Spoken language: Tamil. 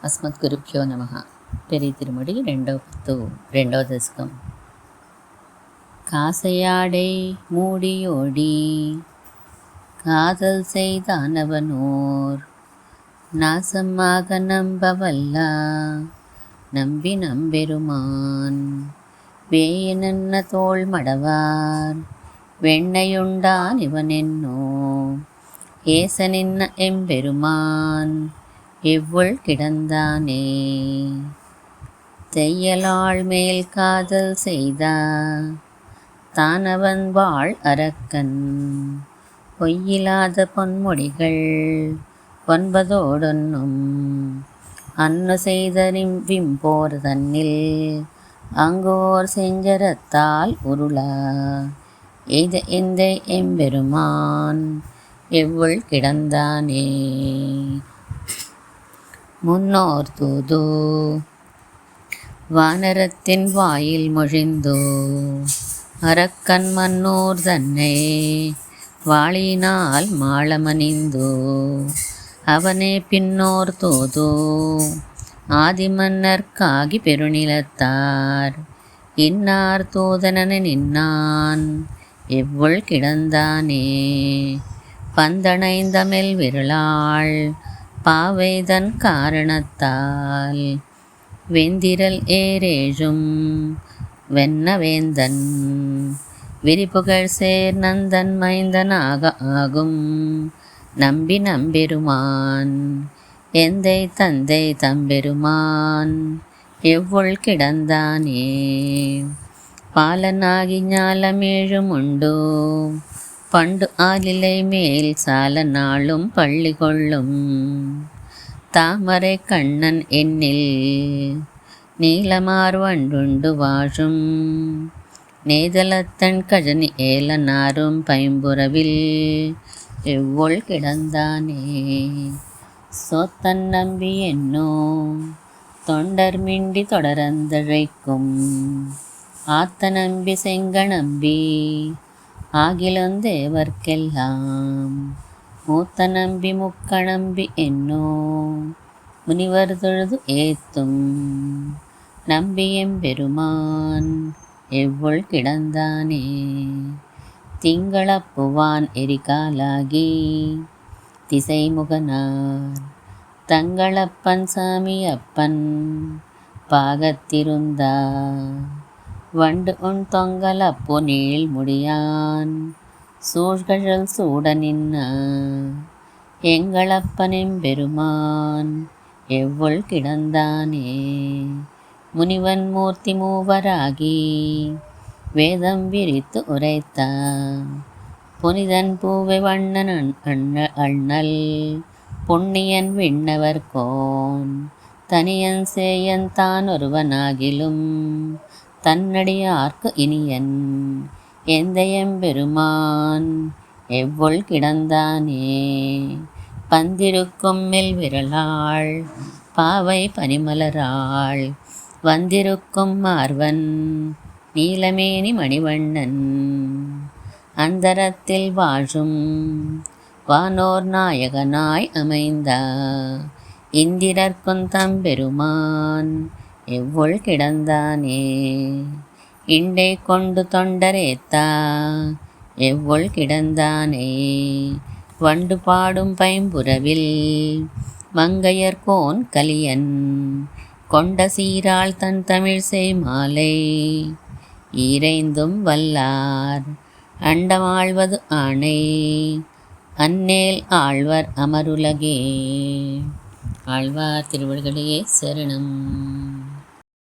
అస్మద్గురుభ్యో నమః. పెరి తిరుమడి రెండవ దశకం. காசையாடை மூடியோடி காதல் செய்தானவனோர் நாசமாக நம்பவல்ல நம்பி நம்பெருமான் வேயனன்ன தோள் மடவார் வெண்ணையுண்டான் இவனென்னோ ஏசனின்ன எம்பெருமான் எவ்வுள் கிடந்தானே. தையலாள் மேல் காதல் செய்தா தானவன் வாழ் அரக்கன் பொய்யிலாத பொன்மொழிகள் 9 அன்னு செய்தறிம் விம்போர் தன்னில் அங்கோர் செஞ்சரத்தால் உருளா எய்த எந்த எம்பெருமான் எவ்வுள் கிடந்தானே. முன்னோர் தூதோ வானரத்தின் வாயில் மொழிந்தோ அரக்கன் மன்னோர் தன்னை வாளினால் மாளமணிந்தோ அவனே பின்னோர் தோதோ ஆதிமன்னர்க்காகி பெருநிலத்தார் இன்னார் தோதனன நின்னான் எவ்வுள் கிடந்தானே. பந்தணைந்தமெல் விரலாள் பாவைதன் காரணத்தால் வெந்திரல் ஏரேழும் வெண்ணவேந்தன் விரிபுகழ் சேர் நந்தன் மைந்தனாக ஆகும் நம்பி நம்பெருமான் எந்தை தந்தை தம்பெருமான் எவ்வுள் கிடந்தானே. பாலனாகி ஞாலமேழும் உண்டோ பண்டு ஆலிலை மேல் சால நாளும் பள்ளி கொள்ளும் தாமரை கண்ணன் எண்ணில் நீலமார் வண்டுண்டு வாழும் நேதலத்தன் கஜனி ஏலனாரும் பைம்புறவில் எவ்வுள் கிடந்தானே. சோத்தன் நம்பி என்னோ தொண்டர் மிண்டி தொடரந்தழைக்கும் ஆத்த நம்பி செங்க நம்பி ஆகிலந்தேவர்க்கெல்லாம் மூத்த நம்பி முக்க நம்பி என்னோ முனிவர் தொழுது ஏத்தும் நம்பி எம்பெருமான் எவ்வுள் கிடந்தானே. திங்களப்புவான் எரிகாலாகி திசைமுகனார் தங்களப்பன் சாமி அப்பன் பாகத்திருந்தா வண்டு உன் தொங்கலப்போ நீள் முடியான் சூழ்கழல் சூட நின்ன எங்களப்பனெம்பெருமான் எவ்வுள் கிடந்தானே. முனிவன் மூர்த்தி மூவராகி வேதம் விரித்து உரைத்த புனிதன் பூவை வண்ணன் அண்ணல் புண்ணியன் விண்ணவர் கோன் தனியன் சேயன் தான் ஒருவனாகிலும் தன்னடியார்க்கு இனியன் எந்தையம்பெருமான் எவ்வுள் கிடந்தானே. பந்திருக்கும் மெல் விரலாள் பாவை பனிமலராள் வந்திருக்கும் மார்வன் நீலமேனி மணிவண்ணன் அந்தரத்தில் வாழும் வானோர் நாயகனாய் அமைந்த இந்திரர்க்குந் தம்பெருமான் எவ்வுள் கிடந்தானே. இண்டை கொண்டு தொண்டரேத்தா எவ்வுள் கிடந்தானே. வண்டு பாடும் பைம்புறவில் மங்கையர்கோன் கலியன் கொண்ட சீராள் தன் தமிழ் செய் மாலை ஈரைந்தும் வல்லார் அண்டமாழ்வது ஆணை அந்நேல் ஆழ்வர் அமருலகே. ஆழ்வார் திருவடிகளே சரணம்.